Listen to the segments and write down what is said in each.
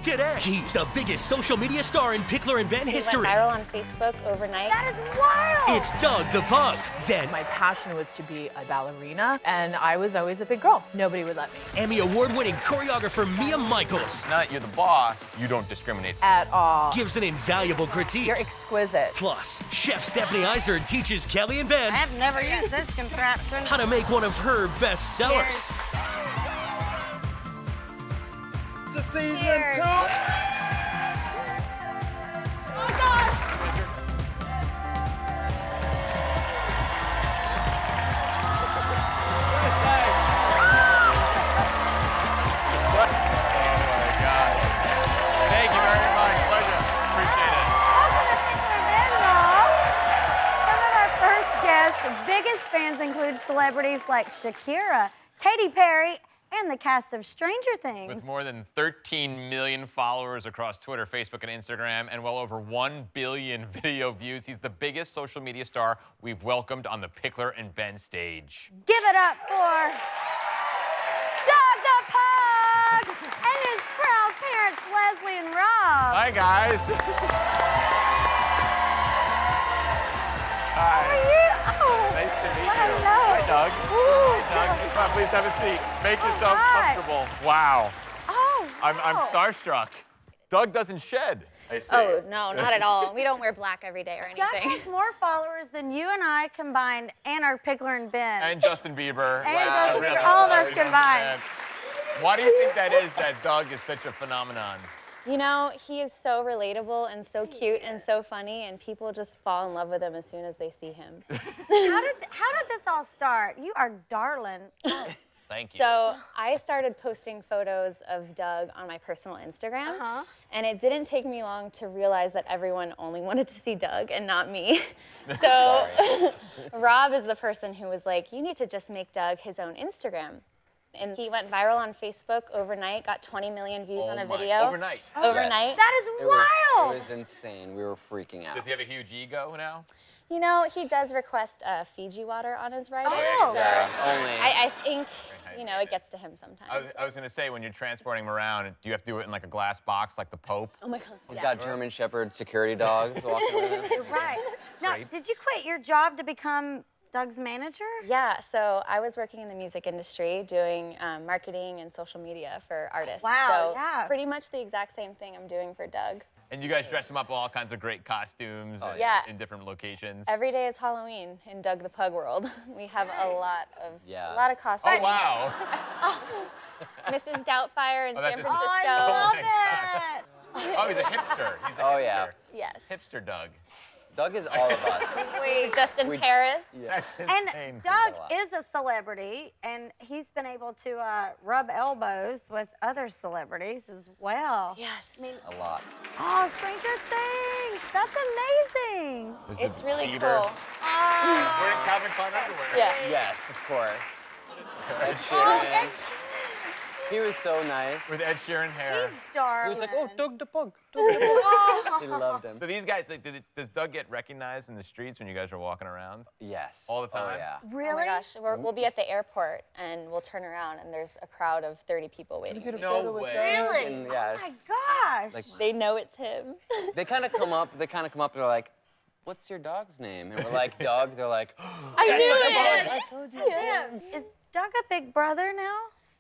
today. He's the biggest social media star in Pickler and Ben history. He went viral on Facebook overnight. That is wild! It's Doug the Pug. Then my passion was to be a ballerina, and I was always a big girl. Nobody would let me. Emmy award-winning choreographer Mia Michaels. Now that you're the boss, you don't discriminate At all. Gives an invaluable critique. You're exquisite. Plus, Chef Stephanie Izard teaches Kelly and Ben I've never used this contraption. how to make one of her best sellers. To season Cheers. 2. Oh gosh! Thank you very much. Pleasure. Appreciate it. Welcome to Pickler Ben, y'all. Some of our first guests, the biggest fans include celebrities like Shakira, Katy Perry, and the cast of Stranger Things. With more than 13 million followers across Twitter, Facebook, and Instagram, and well over 1 billion video views, he's the biggest social media star we've welcomed on the Pickler and Ben stage. Give it up for Doug the Pug and his proud parents, Leslie and Rob. Hi, guys. How are you? Oh, Nice to meet you. hello. Hi, Doug. Ooh, Hi, Doug. Come on, please have a seat. Make yourself hi. comfortable. Wow. Oh, I'm wow. starstruck. Doug doesn't shed. I see. Oh, no, not at all. We don't wear black every day or Doug anything. has more followers than you and I combined, and our Pickler and Ben. And Justin Bieber. And Wow, Justin really. Bieber, all of us combined. Why do you think that is that Doug is such a phenomenon? You know, he is so relatable and so cute and so funny, and people just fall in love with him as soon as they see him. How did this all start? You are darling. Thank you. So I started posting photos of Doug on my personal Instagram, and it didn't take me long to realize that everyone only wanted to see Doug and not me. So Rob is the person who was like, you need to just make Doug his own Instagram. And he went viral on Facebook overnight, got 20 million views on a video. Overnight. Overnight. That is wild. It was insane. We were freaking out. Does he have a huge ego now? You know, he does request Fiji water on his rider. Oh. So Yeah, only. I think, you know, it gets to him sometimes. I was going to say, when you're transporting him around, do you have to do it in like a glass box like the Pope? Oh my God. He's got German Shepherd security dogs walking around. You're right. Now, Great. did you quit your job to become Doug's manager? Yeah, so I was working in the music industry doing marketing and social media for artists. Wow, so yeah. pretty much the exact same thing I'm doing for Doug. And you guys dress him up in all kinds of great costumes and yeah. in different locations. Every day is Halloween in Doug the Pug world. We have a lot of costumes. Oh, wow. Mrs. Doubtfire in Oh, that's San just- Oh, Francisco. I love my it. Oh, he's a hipster. He's a Oh, hipster. yeah. Yes. Hipster Doug. Doug is all of us. We were just in Paris. That's And insane. Doug a lot. is a celebrity, and he's been able to rub elbows with other celebrities as well. Yes. I mean, A lot. oh, Stranger Things. That's amazing. There's It's the really Bieber. cool. Wearing Calvin Klein underwear. Yeah. Yes, of course. Ed Oh, Sheeran. Ed He was so nice. With Ed Sheeran hair. He's He darling. was like, oh, Doug the Pug. Doug the Pug. Oh. He loved him. So these guys, like, does Doug get recognized in the streets when you guys are walking around? Yes. All the time? Oh, yeah. Really? Oh my gosh, we'll be at the airport and we'll turn around and there's a crowd of 30 people waiting. No way. Really? And, yeah, Oh my it's- gosh. Like, They know it's him. they kind of come up, and they're like, what's your dog's name? And we're like, Doug. They're like, I knew I it! told you. Is Doug a big brother now?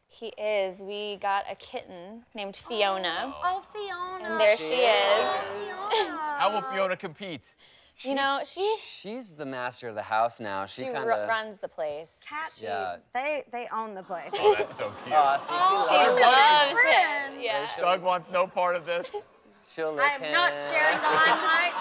He is. We got a kitten named Fiona. Oh, Fiona. And there she is. Fiona. How will Fiona compete? You know, she She's the master of the house now. She kind of runs the place. Catchy. Yeah. They own the place. Oh, that's so cute. See, She loves loves friend. him. Yeah. Doug wants no part of this. She'll lick I am him. not sharing the limelight.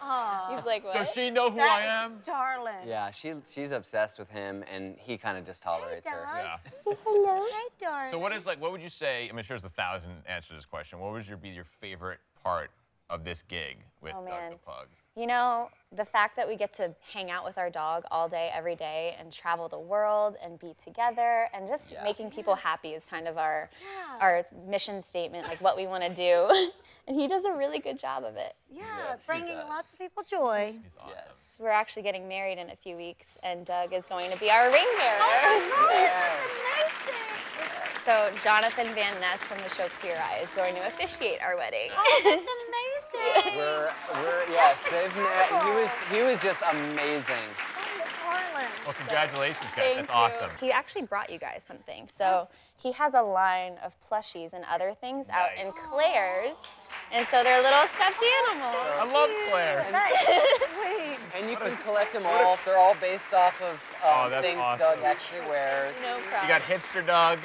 Oh, He's like, what? Does she know who I that am? is darling. Yeah, she's obsessed with him, and he kind of just tolerates her. Doug. Yeah. Hello. Hey, darling. So what would you say, I mean, sure there's 1,000 answers to this question. What would be your favorite part of this gig with Oh, Doug man. the Pug? You know, the fact that we get to hang out with our dog all day, every day, and travel the world and be together, and just making people happy is kind of our mission statement, like what we want to do. And he does a really good job of it. Yeah, Yes, he bringing does. lots of people joy. He's awesome. Yes. We're actually getting married in a few weeks, and Doug is going to be our ring bearer. Oh my gosh, Yes. that's amazing. So Jonathan Van Ness from the show Queer Eye is going to officiate our wedding. Oh, that's amazing. Yes, he was just amazing. Well, congratulations, guys. Thank That's you. awesome. He actually brought you guys something. So he has a line of plushies and other things out in Claire's. And so they're little stuffed animals. I love Claire. Sweet. And you can collect them all. They're all based off of that's things awesome. Doug actually wears. No problem. You got Hipster Doug.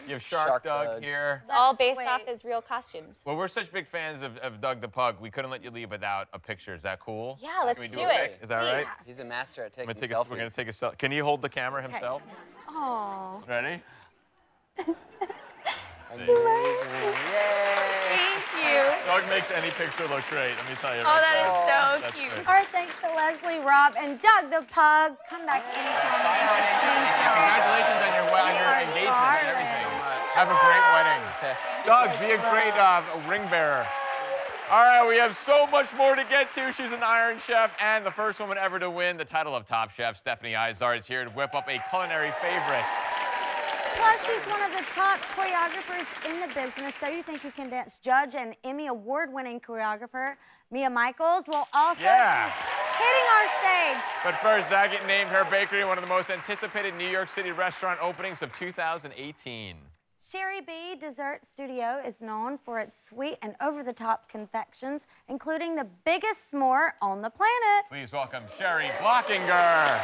You have Shark Doug Doug. here. It's all based sweet. off his real costumes. Well, we're such big fans of Doug the Pug. We couldn't let you leave without a picture. Is that cool? Yeah, let's Can we do a it. pic? Is that Please. right? He's a master at taking We're selfies. gonna take a selfie. Can he hold the camera himself? Oh. Ready? Thank you. Doug makes any picture look great. Let me tell you. Oh, that is so That's cute. great. All right, thanks to Leslie, Rob, and Doug the Pug. Come back anytime. Congratulations on your engagement and everything. Have a great wedding. Doug, be a great ring bearer. All right, we have so much more to get to. She's an Iron Chef and the first woman ever to win the title of Top Chef. Stephanie Izard is here to whip up a culinary favorite. Plus, she's one of the top choreographers in the business, So You Think You Can Dance judge and Emmy award-winning choreographer Mia Michaels will also be hitting our stage. But first, Zagat named her bakery one of the most anticipated New York City restaurant openings of 2018. Sherry B Dessert Studio is known for its sweet and over-the-top confections, including the biggest s'more on the planet. Please welcome Sherry Blockinger.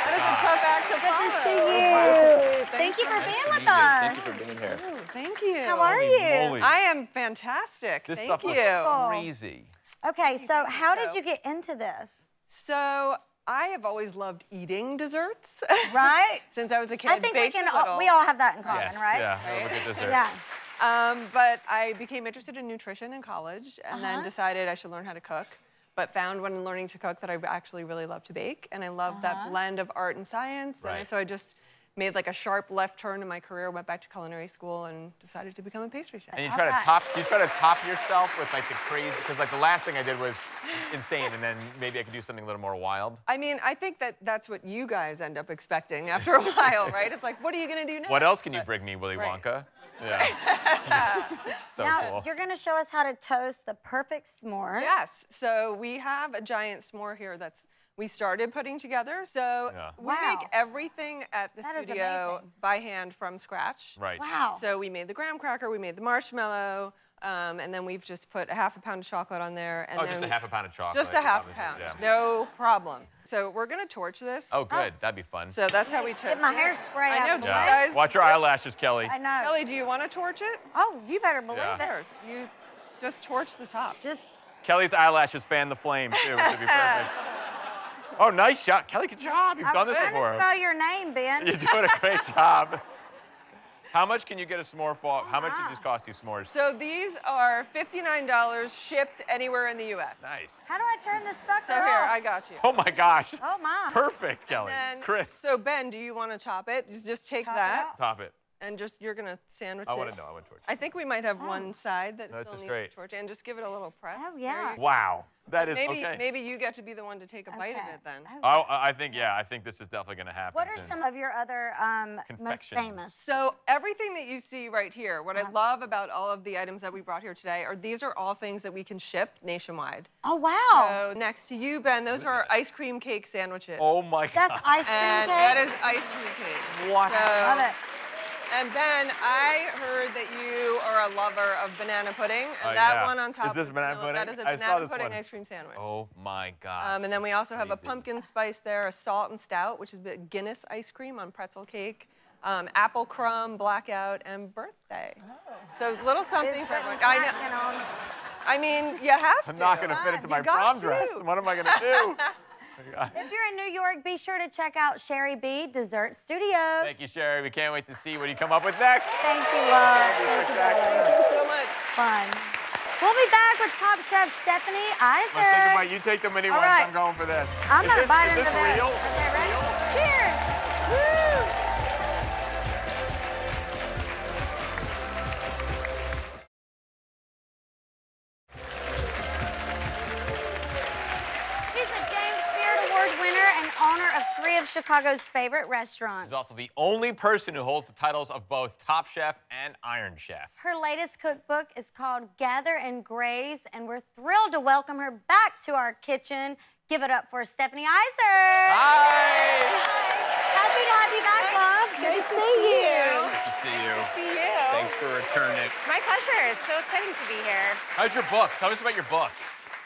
That is a tough act to follow. Good to see you. Thank you for being with us. Thank you for being here. Ooh, thank you. How are you? Moly. I am fantastic. This Thank stuff you. looks crazy. Okay, so how did So- you get into this? So I have always loved eating desserts. Right? Since I was a kid. I think we baked can. a little. We all have that in common, Yes, right? Yeah, I love a good dessert. Yeah. But I became interested in nutrition in college and Uh-huh. then decided I should learn how to cook. But found when learning to cook that I actually really love to bake. And I love that blend of art and science. Right. And so I just made like a sharp left turn in my career, went back to culinary school and decided to become a pastry chef. And you try to top yourself with like the crazy, because like the last thing I did was insane, and then maybe I could do something a little more wild. I mean, I think that that's what you guys end up expecting after a while, right? It's like, what are you gonna do now? What else can you bring me, Willy Right. Wonka? Yeah. So Now cool. you're going to show us how to toast the perfect s'mores. Yes. So we have a giant s'more here that's we started putting together. So Yeah. we Wow. make everything at the That is studio amazing. by hand from scratch. Right. Wow. So we made the graham cracker, we made the marshmallow, and then we've just put a half a pound of chocolate on there. And Oh, then just a half a pound of chocolate. Just a half a obviously, pound. Yeah. No problem. So we're gonna torch this. Oh, good. That'd be fun. So that's how we toast Get my it. hairspray I out know. of Do the you way. Yeah. guys? Watch your eyelashes, Kelly. I know. Kelly, do you want to torch it? Oh, you better believe Yeah. it. There. You just torch the top. Just Kelly's eyelashes fan the flame too, which would be perfect. Oh, nice shot, Kelly. Good job. You've I done was this trying to before. spell your name, Ben. You're doing a great job. How much can you get a s'more for? How much did this cost you, s'mores? So these are $59 shipped anywhere in the U.S. Nice. How do I turn this sucker So here, off? I got you. Oh my gosh. Oh my. Perfect, Kelly. And Chris, So Ben, do you want to chop it? Just take Chop it that out? top it. and just you're gonna sandwich I it. want to know. I want to torch. I think we might have one side that No, this still is needs great. a torch, and just give it a little press. Oh, There yeah. you go. Wow. That is Maybe okay. maybe you get to be the one to take a bite of Okay. it then. Oh, I think, yeah, I think this is definitely going to happen. What are soon. some of your other most Confections. famous? So everything that you see right here, what I love about all of the items that we brought here today are these are all things that we can ship nationwide. Oh, wow. So next to you, Ben, those are ice cream cake sandwiches. Oh my God. That's ice cream And cake? that is ice cream cake. What? Love it. And Ben, I heard that you are a lover of banana pudding, and Oh, that yeah. one on top. Is this of banana vanilla, pudding? That is a I saw banana this pudding one. ice cream sandwich. Oh my God. And then we also have a Crazy. pumpkin spice there, a salt and stout, which is the Guinness ice cream on pretzel cake, apple crumb, blackout, and birthday. So little something for everyone. I know. I mean, you have to. I'm not going to fit into You my got prom to. dress. What am I going to do? If you're in New York, be sure to check out Sherry B Dessert Studio. Thank you, Sherry. We can't wait to see what you come up with next. Thank you, love. Thank you, Thank you, spectacular. darling. Thank you so much. Fun. We'll be back with Top Chef Stephanie Let's take a Izard. bite. You take the mini All ones. right. I'm going for this. I'm Is gonna this- bite is into this this. real? Okay, ready? Cheers. Woo. He's a James Beard Award winner and owner of 3 of Chicago's favorite restaurants. She's also the only person who holds the titles of both Top Chef and Iron Chef. Her latest cookbook is called Gather and Graze, and we're thrilled to welcome her back to our kitchen. Give it up for Stephanie Iser. Hi! Happy to have you back, love. Good to see you. Good to see you. Good to see you. Thanks for returning. My pleasure. It's so exciting to be here. How's your book? Tell us about your book.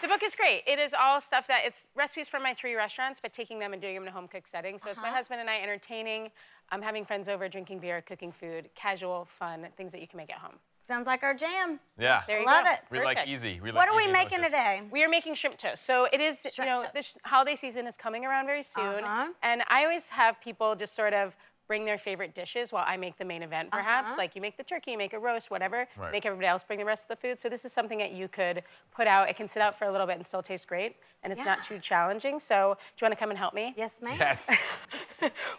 The book is great. It is all stuff that, it's recipes from my 3 restaurants, but taking them and doing them in a home cooked setting. So it's my husband and I entertaining, having friends over, drinking beer, cooking food, casual, fun, things that you can make at home. Sounds like our jam. Yeah. There you Love go. it. We like Perfect. easy. We like What are we easy making delicious. today? We are making shrimp toast. So it is, you know, the holiday season is coming around very soon. And I always have people just sort of bring their favorite dishes while I make the main event, perhaps. Like you make the turkey, you make a roast, whatever. Right. Make everybody else bring the rest of the food. So this is something that you could put out. It can sit out for a little bit and still taste great. And it's not too challenging. So do you want to come and help me? Yes, ma'am. Yes.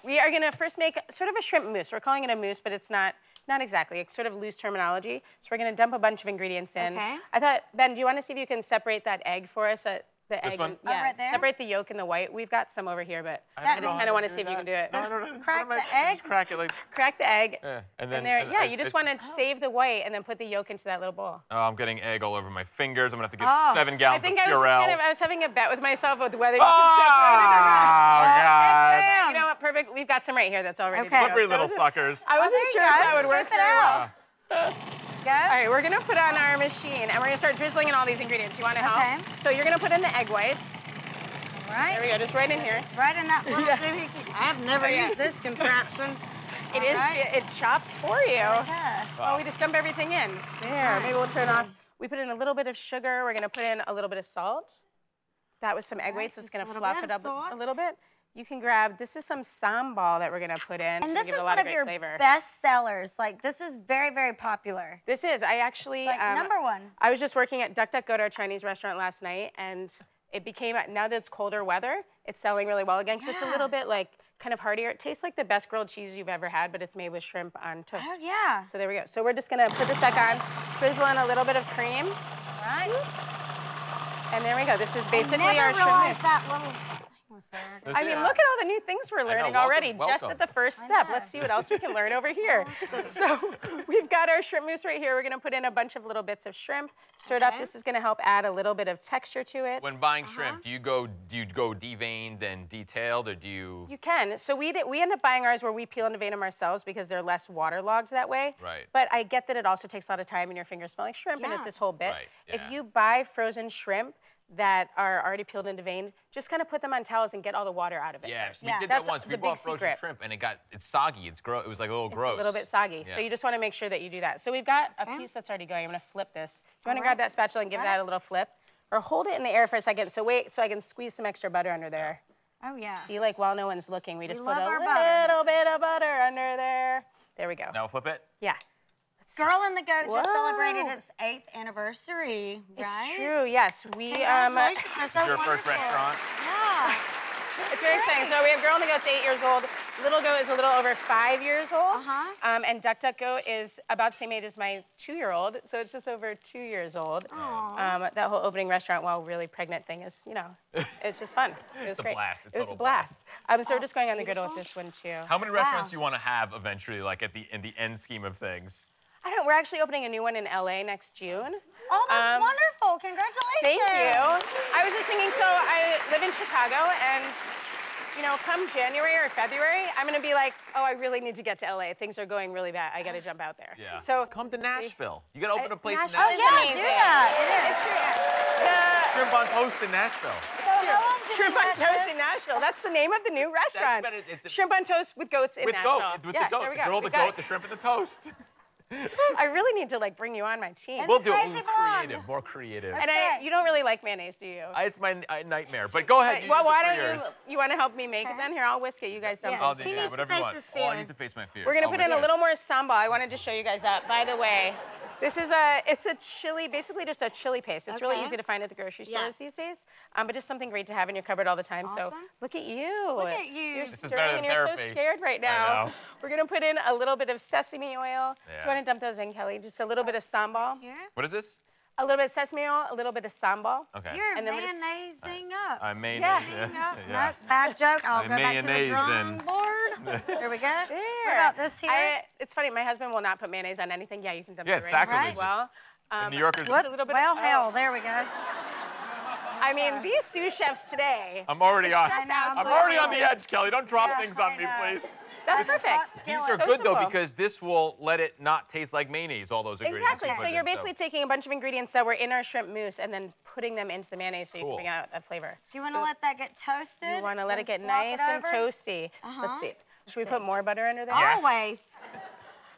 We are going to first make sort of a shrimp mousse. We're calling it a mousse, but it's not exactly. It's sort of loose terminology. So we're going to dump a bunch of ingredients in. Okay. I thought, Ben, do you want to see if you can separate that egg for us? The This egg. one? Yeah, right there? separate the yolk and the white. We've got some over here, but I I don't just know kind how of want to do see if you can do that. it. No. Crack What am the I- egg? Just crack it like. Crack the egg. Yeah. And And then. there, yeah, you just want to save the white and then put the yolk into that little bowl. Oh, I'm getting egg all over my fingers. I'm gonna have to get Oh. 7 I gallons think of I was Purell. I was having a bet with myself with whether you can separate it or not. Oh, God. You know what? Perfect. We've got some right here that's already Okay. to go. Slippery So little I wasn't- suckers. I wasn't there you sure if go. that would work Whip it very out. well. Go. All right, we're gonna put on our machine and we're gonna start drizzling in all these ingredients. You want to help? Okay. So you're gonna put in the egg whites. Right. There we go, just right in here. Right in that little Yeah. doohickey. I've never Oh, yeah. used this contraption. It is. right. It chops for you. Yeah. Oh, we just dump everything in. There. Maybe we'll turn off. We put in a little bit of sugar. We're gonna put in a little bit of salt. That was some egg whites. That's just a gonna little fluff bit it of up a salt. little bit. You can grab. This is some sambal that we're gonna put in. And to this give is it a lot one of great your flavor. best sellers. Like, this is very, very popular. This is. I actually. Like #1. I was just working at Duck Duck Goat, our Chinese restaurant, last night, and it became, now that it's colder weather, it's selling really well again, because it's a little bit like kind of heartier. It tastes like the best grilled cheese you've ever had, but it's made with shrimp on toast. Oh, yeah. So there we go. So we're just gonna put this back on, drizzle in a little bit of cream, Right. and there we go. This is basically Never our shrimp realized mousse. that little... was there. I mean, look at all the new things we're learning welcome, already, just welcome. at the first step. know. Let's see what else we can learn over here. So we've got our shrimp mousse right here. We're gonna put in a bunch of little bits of shrimp, stir it up. This is gonna help add a little bit of texture to it. When buying shrimp, do you go deveined and detailed, or do you? You can. So we end up buying ours where we peel and devein them ourselves because they're less waterlogged that way. Right. But I get that it also takes a lot of time and your fingers smell like shrimp and it's Yeah. this whole bit. Right, If yeah. you buy frozen shrimp that are already peeled and deveined, just kind of put them on towels and get all the water out of it Yeah, first. we Yeah. did That's that once. We the bought big frozen secret. shrimp, and it's soggy. It's gross. It was like a little gross. It's a little bit soggy. Yeah. So you just want to make sure that you do that. So we've got a piece that's already going. I'm going to flip this. Do you want to grab that spatula and give that a little flip? Or hold it in the air for a second. So wait, so I can squeeze some extra butter under there. Oh, yeah. See, like while no one's looking, we just put love a our butter. little bit of butter under there. There we go. Now flip it. Yeah. Girl in the Goat just celebrated Whoa. its 8th anniversary, right? It's true, yes. We Congratulations. That's so Your first wonderful. restaurant. Yeah. it's very exciting. So we have Girl in the Goat's 8 years old. Little Goat is a little over 5 years old. And Duck Duck Goat is about the same age as my 2-year-old. So it's just over 2 years old. That whole opening restaurant while really pregnant thing is, you know, it's just fun. It was a great. blast. It's It was a total blast. So we're just going on the griddle with this one too. How many restaurants do you want to have eventually, like in the end scheme of things? I don't. We're actually opening a new one in LA next June. Oh, that's wonderful. Congratulations. Thank you. I was just thinking, so I live in Chicago, and you know, come January or February, I'm gonna be like, oh, I really need to get to LA. Things are going really bad. I gotta jump out there. Yeah. So Come to Nashville. You gotta open a place in Nashville Nashville. is Yeah, amazing. do that. Shrimp on toast in Nashville. Shrimp on Toast in Nashville. That's the name of the new restaurant. but it's- Shrimp on Toast with goats in With Nashville. goat, with yeah, the goat, there we the go. girl, We the got goat, it. the shrimp, and the toast. I really need to like bring you on my team. We'll do it. Crazy blonde. Creative, more creative. And you don't really like mayonnaise, do you? It's my nightmare. But go ahead. Well, why use it for don't yours. you want to help me make it then? Here, I'll whisk it. You guys dump I'll it. do He yeah, needs to whatever you face want. his Oh, I fear. need to face my fears. We're gonna I'll put in miss a it. little more sambal. I wanted to show you guys that. By the way, this is it's a chili, basically just a chili paste. It's really Okay. easy to find at the grocery Yeah. stores these days, but just something great to have in your cupboard all the time. So Awesome. look at you. Look at you. You're This is better stirring than and you're so therapy. scared right now. know. We're gonna put in a little bit of sesame oil. Do Yeah. you want to dump those in, Kelly? Just a little bit of sambal. Here. What is this? A little bit of sesame oil, a little bit of sambal. Okay. You're And then we're just- mayonnaising up. Mayonnaise. Yeah. Nope, bad joke. I'll go back to the Mayonnaise drawing and- board. There we go. There. What about this here? It's funny, my husband will not put mayonnaise on anything. Yeah, you can dump Yeah, it it's right in sacrilegious. as well. And New Yorkers. Whoops. Whoops, a little bit well, of- hell, there we go. I mean, these sous chefs today. I'm already on. just as I'm good. already on the edge, Kelly. Don't drop Yeah, things on I me, know. please. That's perfect. These So are good though simple. because this will let it not taste like mayonnaise. All those ingredients. Exactly. you So put you're in, basically taking a bunch of ingredients that were in our shrimp mousse and then putting them into the mayonnaise so you Cool. can bring out that flavor. So you want to let that get toasted? You want to let it get Flop nice and over? toasty. Let's see. Should we put more butter under there? Yes. Always.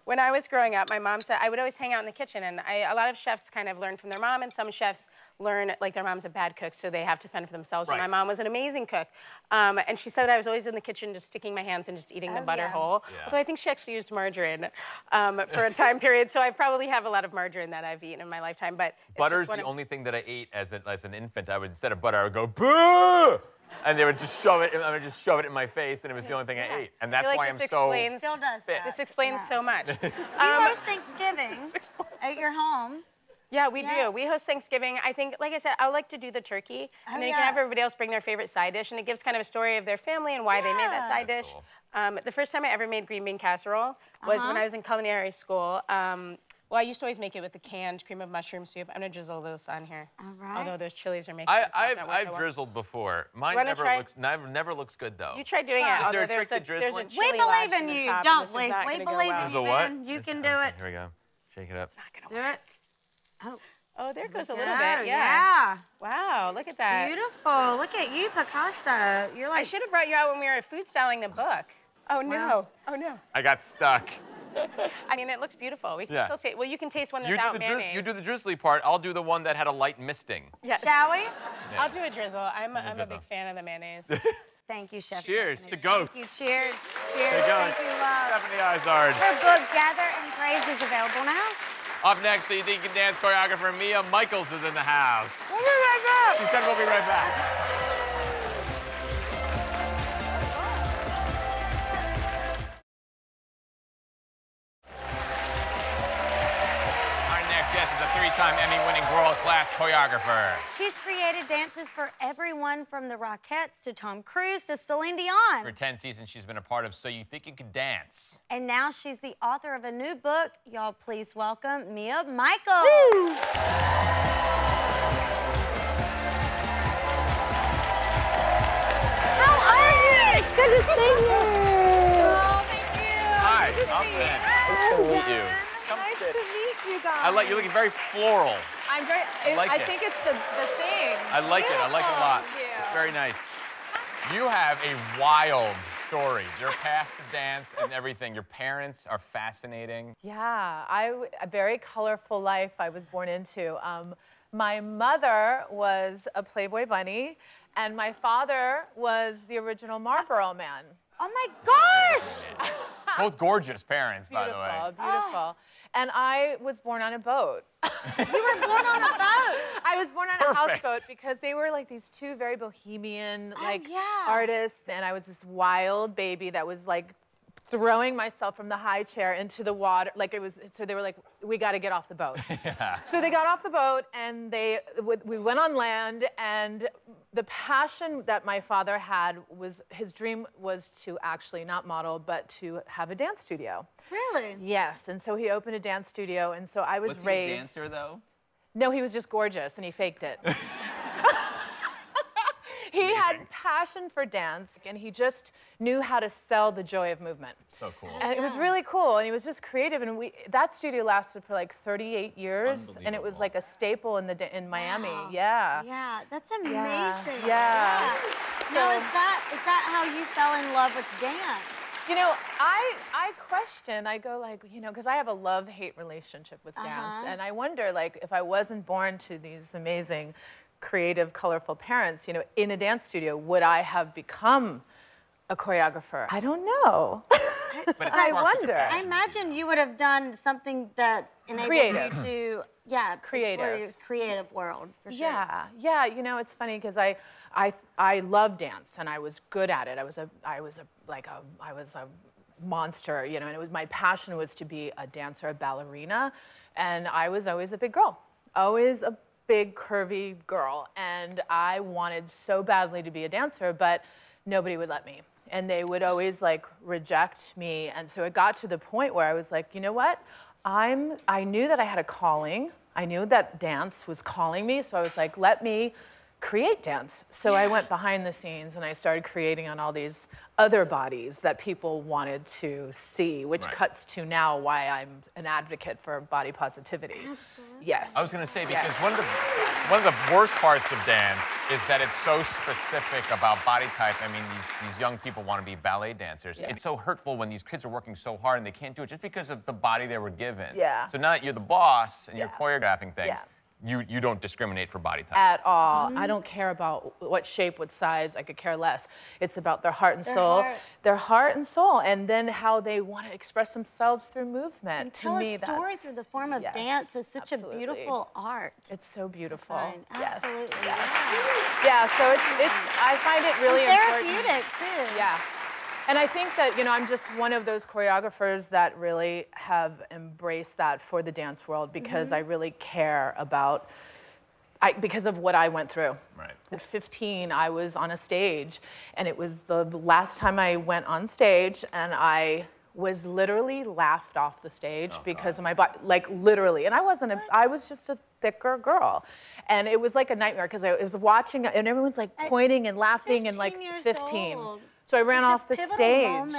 When I was growing up, my mom said I would always hang out in the kitchen, and a lot of chefs kind of learn from their mom, and some chefs learn like their mom's a bad cook, so they have to fend for themselves. Right. And my mom was an amazing cook, and she said that I was always in the kitchen just sticking my hands and just eating the butter yeah. whole. Yeah. Although I think she actually used margarine for a time period, so I probably have a lot of margarine that I've eaten in my lifetime. But it's Butter's just one the of- only thing that I ate as an infant. I would instead of butter, I would go boo, and they would just shove it. I would just shove it in my face, and it was the only thing I ate. And that's like why I'm this so explains- Still does fit. that. This explains Yeah. so much. Do you host Thanksgiving at your home? Yeah, we Yeah. do. We host Thanksgiving. I think, like I said, I like to do the turkey, and then you can yeah. have everybody else bring their favorite side dish, and it gives kind of a story of their family and why they made that side That's dish. cool. The first time I ever made green bean casserole was when I was in culinary school. Well, I used to always make it with the canned cream of mushroom soup. I'm gonna drizzle this on here. All right. Although those chilies are making it pop that way I've well. drizzled before. Mine wanna never try? looks never looks good though. You tried doing it. Is there although a trick to there's a drizzling? chili We lodged believe in the you, top, and don't this is we? not We gonna go believe well. in There's you, a what? man. You can Okay, do it. Here we go. Shake it up. Do it. Oh, Oh, there goes a go. little bit. Yeah. Wow, look at that. Beautiful. Look at you, Picasso. You're I like, should have brought you out when we were food styling the book. Oh no. Oh no. I got stuck. I mean, it looks beautiful. We can Yeah. still taste. Well, you can taste one You without do mayonnaise. you do the drizzly part. I'll do the one that had a light misting. Yeah. shall we? I'll do a drizzle. I'm a drizzle. big fan of the mayonnaise. Thank you, Chef. Cheers Stephanie. to goats. Thank you. Cheers. Cheers. There Thank you, love. Stephanie Izard. Her book, Gather and Praise, is available now. Up next, So You Think You Can Dance choreographer Mia Michaels is in the house. We'll be right She back. said we'll be right back. Our next guest is a three-time Emmy-winning world-class choreographer. She's created dances for everyone from the Rockettes to Tom Cruise to Celine Dion. For 10 seasons, she's been a part of So You Think You Can Dance. And now she's the author of a new book. Y'all please welcome Mia Michaels. How are you? It's good to see you. Oh, thank you. Hi, I'm Ben. Nice to meet you. Come Nice sit. to meet you guys. I like you're looking very floral. I'm very. like I it. think it's the thing. I like it. I like it a lot. Thank you. It's very nice. You have a wild story. Your path to dance and everything. Your parents are fascinating. Yeah, a very colorful life I was born into. My mother was a Playboy bunny, and my father was the original Marlboro Man. Oh my gosh. Both gorgeous parents, by the Beautiful, way. beautiful. And I was born on a boat. You were born on a boat. I was born on a Perfect. houseboat because they were like these two very bohemian yeah. artists, and I was this wild baby that was like throwing myself from the high chair into the water. Like it was, so they were like, we got to get off the boat. So they got off the boat and we went on land, and the passion that my father had was, his dream was to actually not model, but to have a dance studio. Really? Yes, and so he opened a dance studio, and so I was Was raised. he a dancer, though? No, he was just gorgeous, and he faked it. He had passion for dance, and he just knew how to sell the joy of movement. So cool. And it was really cool, and he was just creative, and that studio lasted for like 38 years, and it was like a staple in Miami. Wow. Yeah. Yeah, that's amazing. Yeah. Now, is that how you fell in love with dance? You know, I question, I go like, you know, because I have a love-hate relationship with dance, and I wonder, like, if I wasn't born to these amazing, creative, colorful parents, you know, in a dance studio, would I have become a choreographer? I don't know. But it I sparks your wonder. I passion. imagine you would have done something that enabled Creative. you to, yeah, Creative. explore your creative world, for sure. Yeah, yeah. You know, it's funny because I love dance and I was good at it. I was a monster, you know, and my passion was to be a dancer, a ballerina, and I was always a big girl. always a big, curvy girl, and I wanted so badly to be a dancer, but nobody would let me. And they would always like reject me. And so it got to the point where I was like, you know what? I knew that I had a calling. I knew that dance was calling me. So I was like, let me create dance. So I went behind the scenes and I started creating on all these other bodies that people wanted to see, which cuts to now why I'm an advocate for body positivity. Absolutely. Yes. I was going to say, because one of the worst parts of dance is that it's so specific about body type. I mean, these young people want to be ballet dancers. Yeah. It's so hurtful when these kids are working so hard and they can't do it just because of the body they were given. Yeah. So now that you're the boss and you're choreographing things, you don't discriminate for body type. At all. I don't care about what shape, what size. I could care less. It's about their heart and soul. Their heart and soul, and then how they want to express themselves through movement. And tell to me, a story through the form of dance is such a beautiful art. It's so beautiful. Absolutely. Yeah. So it's. I find it really therapeutic too. Yeah. And I think that, you know, I'm just one of those choreographers that really have embraced that for the dance world because I really care about, because of what I went through. Right. At 15, I was on a stage, and it was the last time I went on stage, and I was literally laughed off the stage because of my body, like literally. And I was just a thicker girl. And it was like a nightmare because I was watching, and everyone's like pointing and laughing and like 15. So I ran off the stage.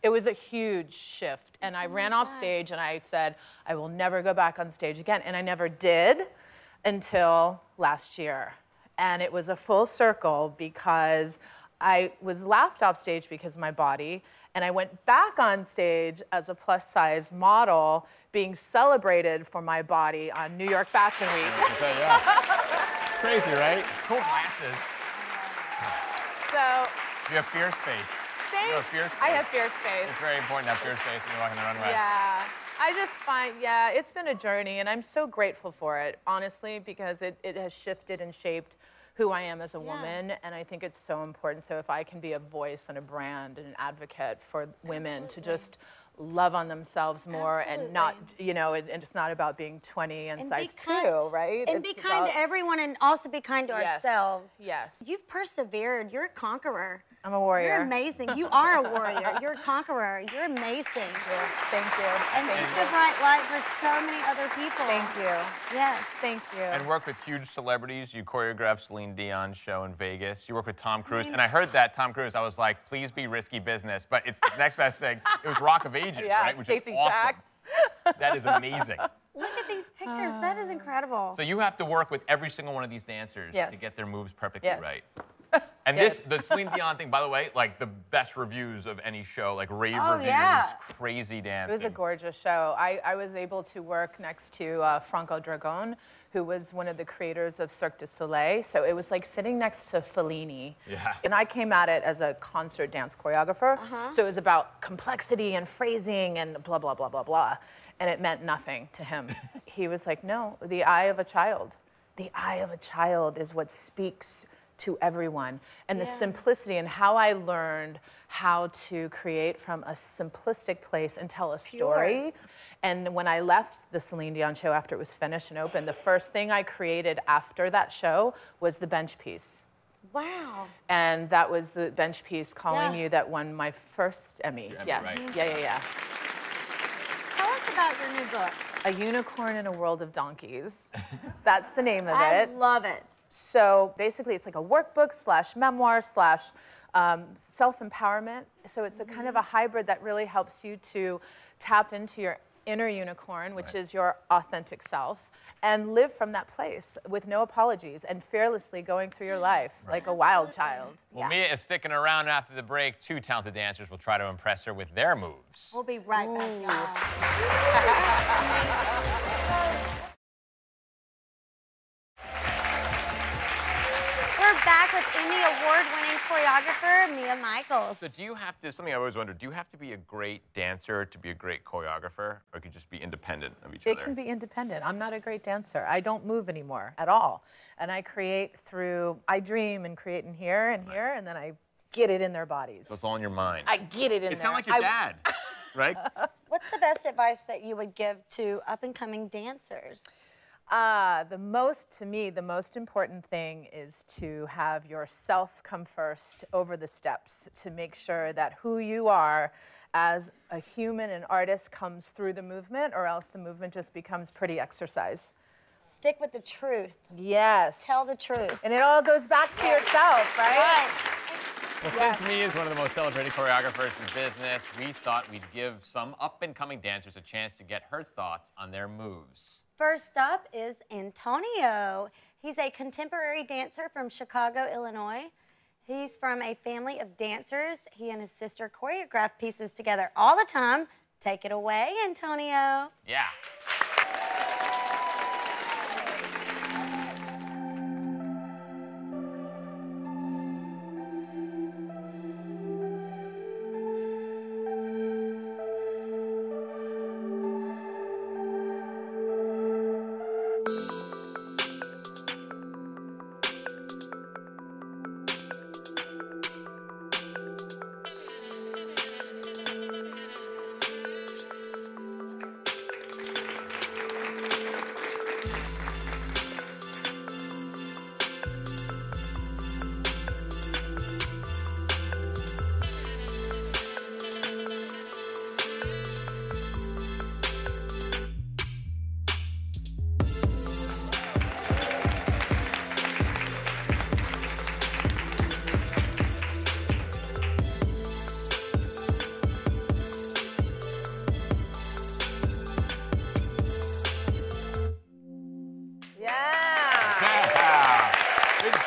It was a huge shift. And I ran off stage and I said, I will never go back on stage again. And I never did until last year. And it was a full circle because I was laughed off stage because of my body. And I went back on stage as a plus size model being celebrated for my body on New York Fashion Week. Crazy, right? Cool glasses. So. You have fierce face. You have fierce face. I have fierce face. It's very important to have fierce face when you're walking the runway. Yeah. I just find, it's been a journey, and I'm so grateful for it, honestly, because it has shifted and shaped who I am as a woman, and I think it's so important. So if I can be a voice and a brand and an advocate for women to just love on themselves more and not, you know, and it's not about being 20 and size 2, right? And be kind to everyone and also be kind to ourselves. Yes. You've persevered. You're a conqueror. I'm a warrior. You're amazing. You are a warrior. You're a conqueror. You're amazing. Thank you. And such a bright light for so many other people. Thank you. Yes. Thank you. And work with huge celebrities. You choreographed Celine Dion's show in Vegas. You work with Tom Cruise. And I heard that Tom Cruise, I was like, please be risky business. But it's the next best thing. It was Rock of Ages, right? Which is awesome. That is amazing. Look at these pictures. That is incredible. So you have to work with every single one of these dancers to get their moves perfectly right. And the Celine Dion thing, by the way, like the best reviews of any show, like rave reviews, crazy dancing. It was a gorgeous show. I was able to work next to Franco Dragone, who was one of the creators of Cirque du Soleil. So it was like sitting next to Fellini. Yeah. And I came at it as a concert dance choreographer. So it was about complexity and phrasing and blah, blah, blah, blah, blah. And it meant nothing to him. He was like, no, the eye of a child. The eye of a child is what speaks to everyone. And the simplicity and how I learned how to create from a simplistic place and tell a story. And when I left the Celine Dion show after it was finished and open, the first thing I created after that show was the bench piece. Wow. And that was the bench piece, Calling You, that won my first Emmy. Yes. Right. Yeah. Tell us about your new book. A Unicorn in a World of Donkeys. That's the name of it. I love it. So basically, it's like a workbook / memoir / self-empowerment. So it's a kind of a hybrid that really helps you to tap into your inner unicorn, which is your authentic self, and live from that place with no apologies and fearlessly going through your life like a wild child. Well, Mia is sticking around after the break. 2 talented dancers will try to impress her with their moves. We'll be right back, y'all. We're back with Emmy Award-winning choreographer, Mia Michaels. So do you have to, something I always wondered, do you have to be a great dancer to be a great choreographer, or could you just be independent of each other? It can be independent. I'm not a great dancer. I don't move anymore at all. And I create I dream and create in here and here, and then I get it in their bodies. So it's all in your mind. I get it in there. It's kind of like your dad, right? What's the best advice that you would give to up-and-coming dancers? To me, the most important thing is to have yourself come first over the steps, to make sure that who you are as a human and artist comes through the movement, or else the movement just becomes pretty exercise. Stick with the truth. Yes. Tell the truth. And it all goes back to yourself, right? Well, since Mia is one of the most celebrated choreographers in business, we thought we'd give some up-and-coming dancers a chance to get her thoughts on their moves. First up is Antonio. He's a contemporary dancer from Chicago, Illinois. He's from a family of dancers. He and his sister choreograph pieces together all the time. Take it away, Antonio. Yeah.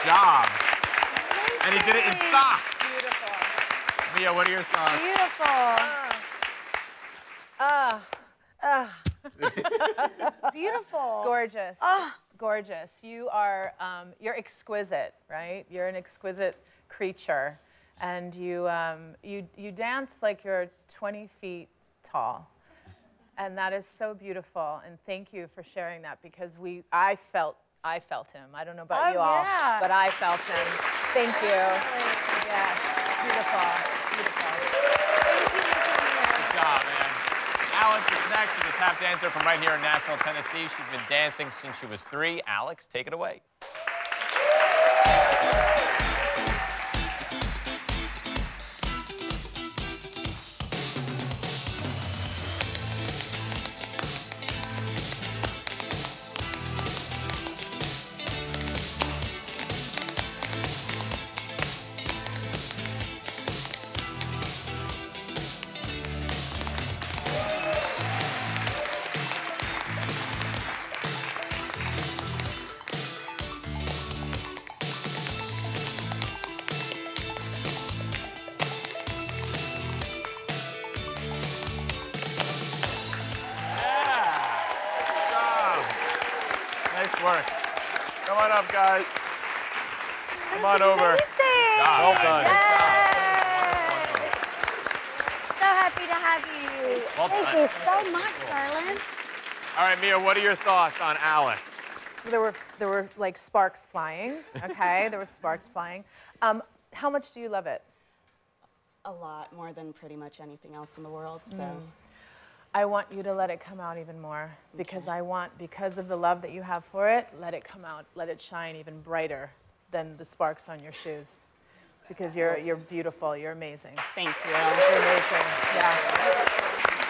Job. And he did it in socks. Beautiful. Mia, what are your thoughts? Beautiful. Beautiful. Gorgeous. Gorgeous. You are, you're exquisite, right? You're an exquisite creature. And you dance like you're 20 feet tall. And that is so beautiful. And thank you for sharing that, because I felt him. I don't know about you all, but I felt him. Thank you. Yes, beautiful, beautiful. Good job, man. Alex is next. She's a tap dancer from right here in Nashville, Tennessee. She's been dancing since she was 3. Alex, take it away. Nice work. Come on up, guys. Come on over. Well done. So happy to have you. Well Thank done. you so much, darling. All right, Mia, what are your thoughts on Alex? There were like sparks flying, okay? There were sparks flying. How much do you love it? A lot, more than pretty much anything else in the world, so. I want you to let it come out even more, because because of the love that you have for it, let it come out, let it shine even brighter than the sparks on your shoes. Because you're beautiful, you're amazing. Thank you. You're amazing, yeah.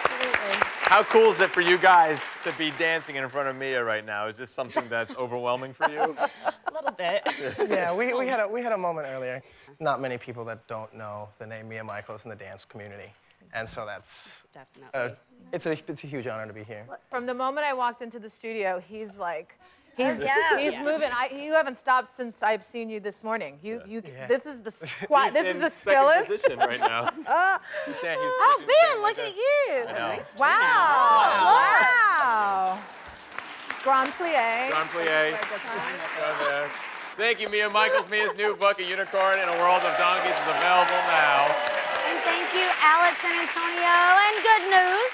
Absolutely. How cool is it for you guys to be dancing in front of Mia right now? Is this something that's overwhelming for you? A little bit. Yeah, we had a moment earlier. Not many people that don't know the name Mia Michaels in the dance community. And so that's definitely. It's a huge honor to be here. From the moment I walked into the studio, he's like, he's moving. You haven't stopped since I've seen you this morning. This is the squat. This is the stillest. Position right now. Oh, Ben, look at you. Nice Wow. Grand plie. Grand plie. Thank you, Mia Michaels. Mia's new book, A Unicorn in a World of Donkeys, is available now. And thank you, Alex and Antonio. And good news,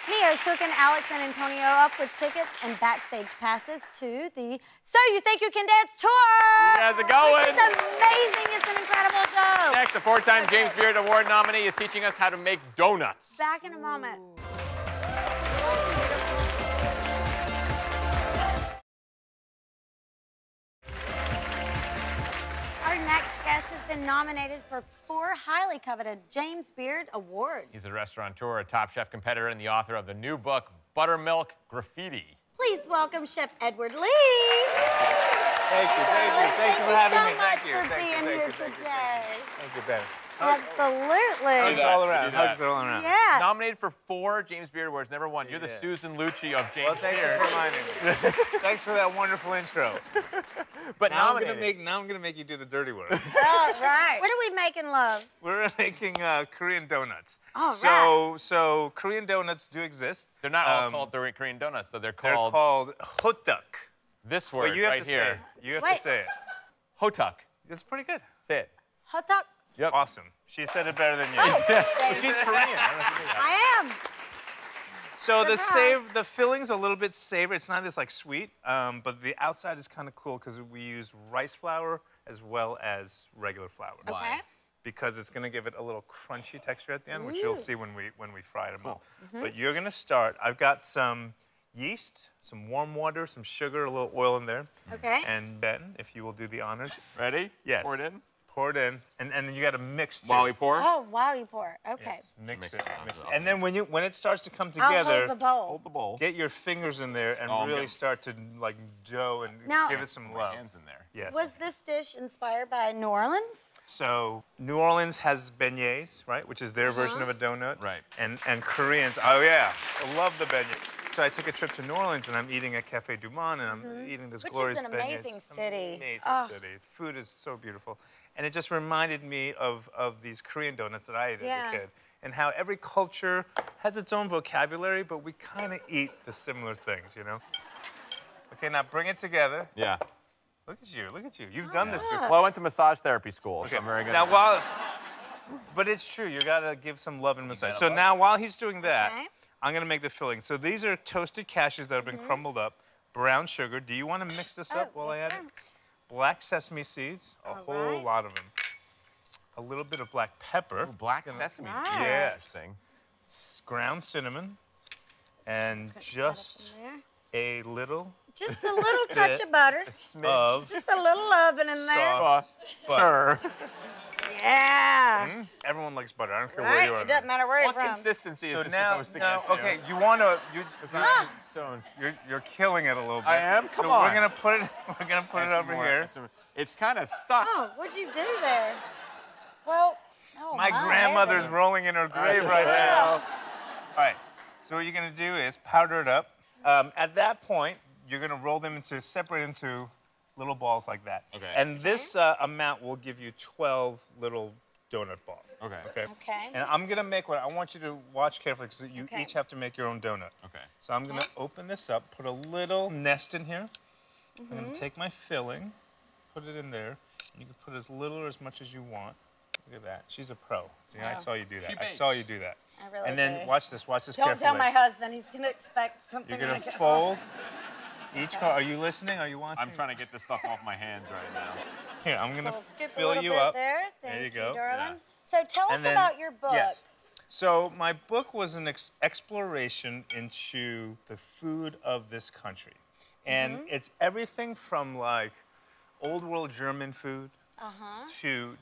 Mia's hooking Alex and Antonio up with tickets and backstage passes to the So You Think You Can Dance tour. You guys are going. It's amazing. It's an incredible show. Next, the 4-time James Beard Award nominee is teaching us how to make donuts. Back in a moment. nominated for 4 highly coveted James Beard Awards. He's a restaurateur, a Top Chef competitor, and the author of the new book, Buttermilk Graffiti. Please welcome Chef Edward Lee. Thank you for having me. Thank you so much for being here today. Thank you, Ben. Absolutely. Hugs all around. Hugs all around. Yeah. Nominated for 4 James Beard Awards, never won. You're the Susan Lucci of James Thank Beard. you for reminding me. Thanks for that wonderful intro. But now nominated. I'm gonna make you do the dirty work. All right. What are we making love? We're making Korean donuts. All right. So Korean donuts do exist. They're not all called Korean donuts, though. They're called hotak. This word you have right to here. Say it. You have to say it. Hotak. That's pretty good. Say it. Hotak. Yep. Awesome. She said it better than you. Oh, She's Korean. I am. So the filling's a little bit savory. It's not as like sweet, but the outside is kind of cool because we use rice flour as well as regular flour. Okay. Because it's gonna give it a little crunchy texture at the end, which you'll see when we fry them up. But you're gonna start. I've got some yeast, some warm water, some sugar, a little oil in there. Okay. And Ben, if you will do the honors. Ready? Yes. Pour it in. Pour it in, and then you got to mix it. While we pour? Oh, wow, you pour. Okay. Yes, mix it. And then when it starts to come I'll together, hold the bowl. Hold the bowl. get your fingers in there and really start to like dough and Now- give it some love. Hands in there. Yes. Was this dish inspired by New Orleans? So New Orleans has beignets, right, which is their version of a donut. Right. And Koreans, oh yeah, I love the beignet. So I took a trip to New Orleans and I'm eating at Café Du Monde and I'm eating this Which glorious is an beignets. amazing city. Amazing city. Food is so beautiful. And it just reminded me of these Korean donuts that I ate as a kid. And how every culture has its own vocabulary, but we kind of eat the similar things, you know? Okay, now bring it together. Yeah. Look at you, look at you. You've done this before. Well, I went to massage therapy school, so I'm very good. Now, but it's true, you gotta give some love and massage. So now, while he's doing that, I'm gonna make the filling. So these are toasted cashews that have been crumbled up, brown sugar. Do you wanna mix this up while I add it? Black sesame seeds, a whole lot of them. A little bit of black pepper. Ooh, black sesame seeds. Yes. Ground cinnamon. And just a little. Just a little touch of butter. Just a little oven in there. Butter. Yeah. Everyone likes butter. I don't care where you are. It doesn't matter where you're from. What consistency is this now, supposed to get to? Okay, you want to. Stone. You're killing it a little bit. I am. Come so on. We're gonna put it over here. It's kind of stuck. Oh, what'd you do there? Well, my grandmother's rolling in her grave right now. All right. So what you're gonna do is powder it up. At that point, you're gonna roll them separate into little balls like that. Okay. And this amount will give you 12 little donut balls. Okay. Okay. And I'm gonna make one. I want you to watch carefully because you each have to make your own donut. Okay. So I'm gonna open this up, put a little nest in here. I'm gonna take my filling, put it in there. And you can put as little or as much as you want. Look at that. She's a pro. See, I saw you do that. I saw you do that. I really And then do. watch this Don't carefully. tell my husband. He's gonna expect something. You're gonna like it. fold each card. Are you listening? Are you watching? I'm trying to get this stuff off my hands right now. Here, I'm gonna So scoop a fill little you bit up. there. There Thank you go. darling. So tell us And then- about your book. Yes. So my book was an exploration into the food of this country. And it's everything from like old world German food to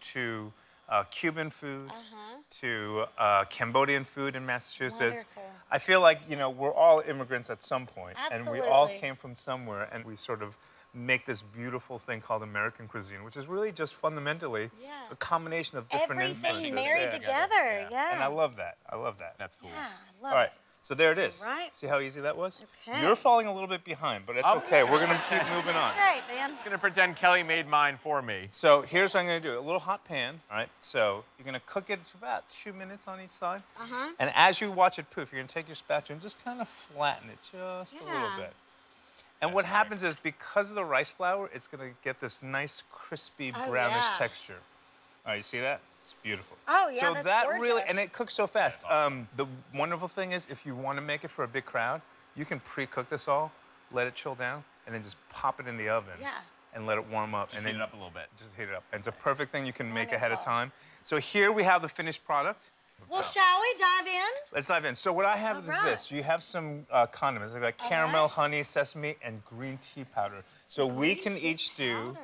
Cuban food to Cambodian food in Massachusetts. Wonderful. I feel like, you know, we're all immigrants at some point, and we all Absolutely. came from somewhere, and we sort of make this beautiful thing called American cuisine, which is really just fundamentally a combination of different influences. Everything married together. Yeah. And I love that. I love that. That's cool. Yeah, I love All right. it. So there it is. Right. See how easy that was? Okay. You're falling a little bit behind, but it's okay. We're going to keep moving on. Great, man. I'm gonna pretend Kelly made mine for me. So here's what I'm going to do. A little hot pan, all right? So you're going to cook it for about 2 minutes on each side. And as you watch it poof, you're going to take your spatula and just kind of flatten it just a little bit. And what happens is because of the rice flour, it's going to get this nice crispy brownish texture. All right, you see that? It's beautiful. Oh, yeah, so that's that gorgeous. really, and it cooks so fast. The wonderful thing is if you want to make it for a big crowd, you can pre-cook this all, let it chill down, and then just pop it in the oven and let it warm up. Just and heat then it up a little bit. Just heat it up. And it's a perfect thing you can make ahead of time. So here we have the finished product. Well, shall we dive in? Let's dive in. So what I have is right. this. You have some condiments. I've got caramel, honey, sesame, and green tea powder. So we can each do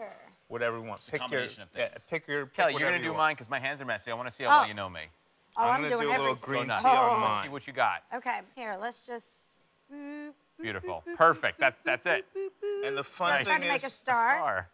whatever you want. It's a combination of things. Pick Kelly, you're whatever gonna do you mine because my hands are messy. I want to see how well you know me. Oh, I'm doing gonna do a little everything. green tea Let's on mine. see what you got. Okay, here, let's just. Beautiful. Perfect. That's it. And the fun Trying thing to make a is, star.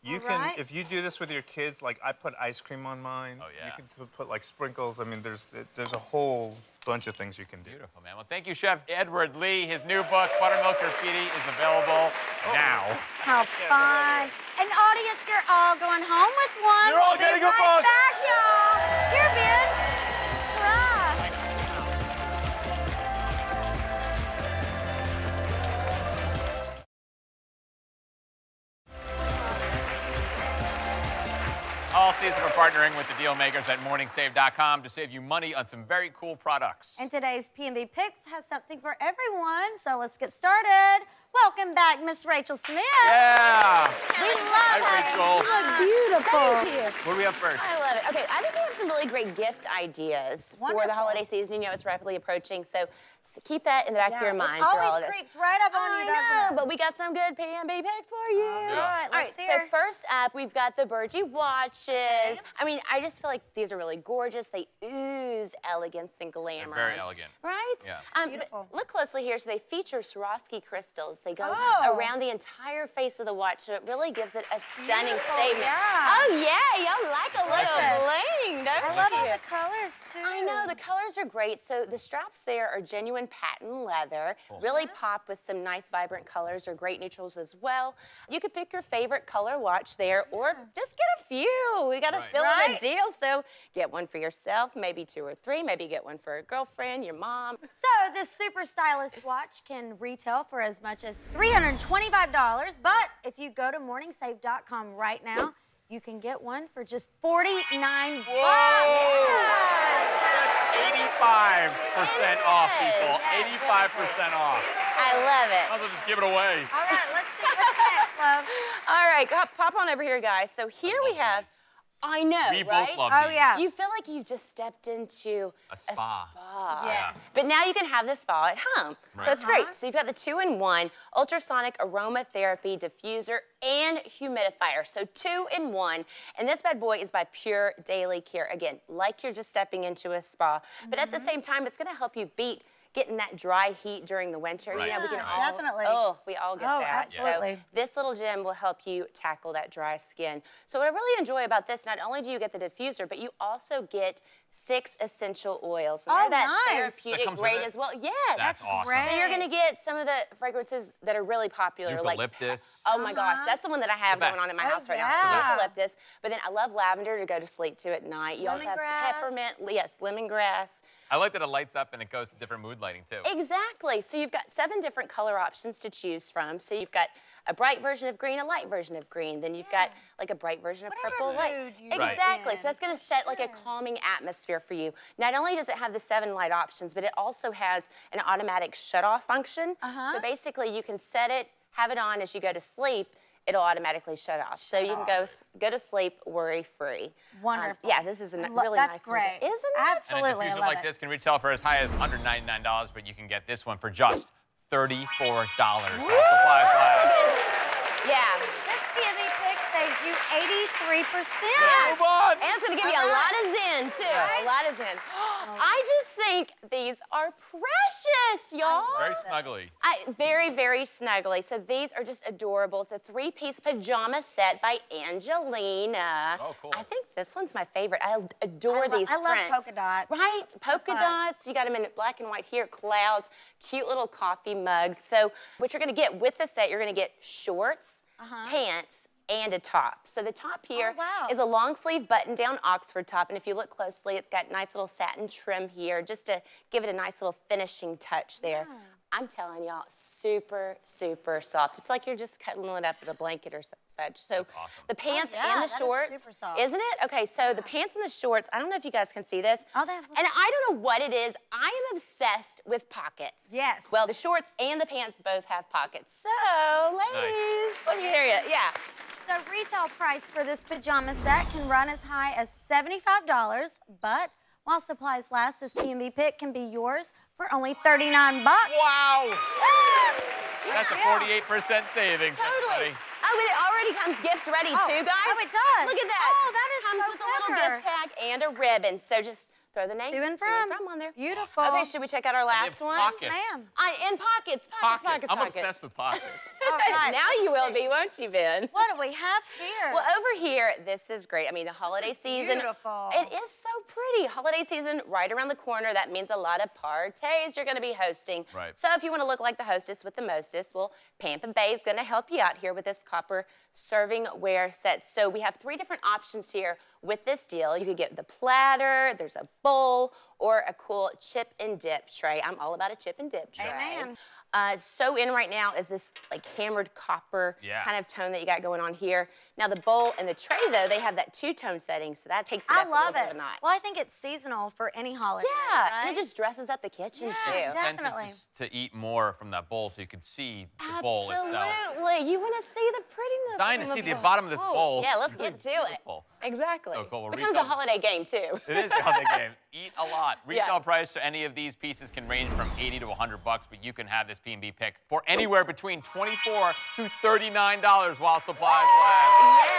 you All can, right. if you do this with your kids, like I put ice cream on mine. Oh, yeah. You can put like sprinkles. I mean, there's a whole bunch of things you can do. Beautiful, man. Well, thank you, Chef Edward Lee. His new book, Buttermilk Graffiti, is available now. How fun. And audience, you're all going home with one. You're all We'll be getting a right book. back, y'all. Here, Ben. Try. All season, we're partnering with the deal makers at morningsave.com to save you money on some very cool products. And today's P&B Picks has something for everyone, so let's get started. Welcome back, Miss Rachel Smith. Yeah. We love Rachel. You look beautiful. Thank you. What do we have first? I love it. Okay, I think we have some really great gift ideas for the holiday season. You know, it's rapidly approaching, so keep that in the back of your mind through all of It always this. creeps right up on you, doesn't I know, it? but we got some good P&B picks for you. All right, let's so hear. first up, we've got the Burgee watches. I mean, I just feel like these are really gorgeous. They ooze elegance and glamour. They're very elegant. Right? Yeah. Beautiful. Look closely here. So they feature Swarovski crystals. They go around the entire face of the watch, so it really gives it a stunning statement. Yeah. Oh, yeah. Y'all like a little bling, don't I you? love all the colors, too. I know, the colors are great. So the straps there are genuine patent leather, really pop with some nice vibrant colors or great neutrals as well. You could pick your favorite color watch there or just get a few. We got a still in a deal, so get one for yourself, maybe 2 or 3, maybe get one for a girlfriend, your mom. So this super stylish watch can retail for as much as $325, but if you go to morningsave.com right now, you can get one for just $49. That's 85% off, people. 85% off. I love it. I'll just give it away. All right, let's see what's next, love. All right, pop on over here, guys. So here we have, I know, We right? both love Oh, these. yeah. You feel like you've just stepped into A spa. Yes. But now you can have the spa at home. Right. So it's great. So you've got the 2-in-1 ultrasonic aromatherapy diffuser and humidifier. So 2-in-1. And this bad boy is by Pure Daily Care. Again, like you're just stepping into a spa. But at the same time, it's gonna help you beat getting that dry heat during the winter. Right. You know, we can Yeah, all, definitely. we all get Oh, that. absolutely. So this little gem will help you tackle that dry skin. So what I really enjoy about this, not only do you get the diffuser, but you also get 6 essential oils. And Oh, they're that nice. therapeutic That comes with grade it? as well. Yes. That's awesome. great. So you're gonna get some of the fragrances that are really popular, like Eucalyptus. oh my gosh, that's the one that I have The going best. on in my Oh, house right yeah. now. Eucalyptus, but then I love lavender to go to sleep to at night. You also have Lemongrass. peppermint, yes, lemongrass. I like that it lights up and it goes to different mood lighting, too. Exactly. So you've got 7 different color options to choose from. So you've got a bright version of green, a light version of green. Then you've got like a bright version of Whatever purple light. mood you're Exactly. in. So that's going to set like a calming atmosphere for you. Not only does it have the 7 light options, but it also has an automatic shut-off function. So basically you can set it, have it on as you go to sleep. It'll automatically shut off. So you can go to sleep worry-free. Wonderful. Yeah, this is a really That's nice great. little- Isn't it? Absolutely, And I a diffuser love like it. this can retail for as high as $199, but you can get this one for just $34. While supplies last. Yeah. This P&B pick saves you 83%. Yeah. Move on. And it's gonna give you a lot of zen, too. A lot of zen. I just think these are precious, y'all. Very snuggly. Very, very snuggly. So these are just adorable. It's a 3-piece pajama set by Angelina. Oh, cool. I think this one's my favorite. I adore these I love prints. polka dot. Right? Polka dots. You got them in black and white here, clouds, cute little coffee mugs. So what you're gonna get with the set, you're gonna get shorts, pants, and a top. So the top here is a long sleeve button down Oxford top, and if you look closely, it's got nice little satin trim here just to give it a nice little finishing touch there. I'm telling y'all, super, super soft. It's like you're just cuddling it up in a blanket or such. So the pants yeah, and the that is shorts, super soft. isn't it? Okay, so the pants and the shorts, I don't know if you guys can see this. Oh, they have- And I don't know what it is. I am obsessed with pockets. Yes. Well, the shorts and the pants both have pockets. So, ladies, let me hear you. Yeah. The retail price for this pajama set can run as high as $75, but while supplies last, this P&B pick can be yours for only $39. Wow. Ah! That's a 48% savings, Totally. everybody. Oh, but it already comes gift ready too, guys. Oh, it does. Look at that. Oh, that is comes so with a little gift tag and a ribbon. So just throw the name To and from on there. Beautiful. Okay, should we check out our last one? Pockets. Ma'am. In pockets. Pockets. I'm obsessed with pockets. All right. Now you will be, won't you, Ben? What do we have here? Well, over here, this is great. I mean, the holiday season. Beautiful. It is so pretty. Holiday season right around the corner. That means a lot of parties you're going to be hosting. Right. So if you want to look like the hostess with the mostest, well, Pampa Bay is going to help you out here with this copper serving ware set. So we have 3 different options here with this deal. You could get the platter, there's a bowl, or a cool chip and dip tray. I'm all about a chip and dip tray. Amen. So in right now is this like hammered copper kind of tone that you got going on here. Now the bowl and the tray though, they have that 2-tone setting, so that takes it up a little bit of a notch. Well, I think it's seasonal for any holiday. Yeah, right? and it just dresses up the kitchen too. Definitely. To eat more from that bowl so you can see the bowl itself. Absolutely. You want to see the prettiness. Dying to see the bottom of this bowl. Yeah, let's get to it. Exactly. So cool. It becomes a holiday game too. It is a holiday game. Eat a lot. Retail price for any of these pieces can range from $80 to $100, but you can have this P&B pick for anywhere between $24 to $39 while supplies last. Yeah.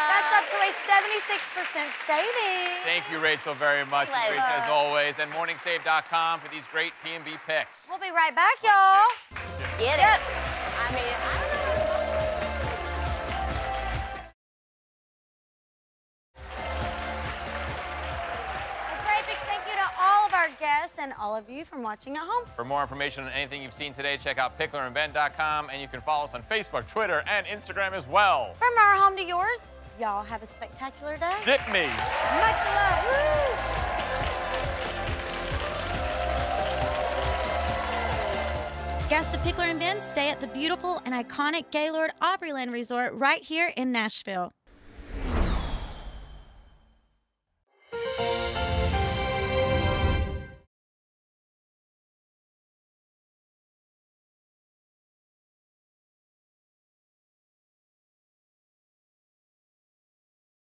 That's up to a 76% saving. Thank you, Rachel, very much. Pleasure. Great as always. And morningsave.com for these great P&B picks. We'll be right back, y'all. Get it. I mean, I don't know. Our guests and all of you from watching at home. For more information on anything you've seen today, check out picklerandben.com, and you can follow us on Facebook, Twitter, and Instagram as well. From our home to yours, y'all have a spectacular day. Dip me. Much love. Woo! Guests of Pickler and Ben stay at the beautiful and iconic Gaylord Opryland Resort right here in Nashville.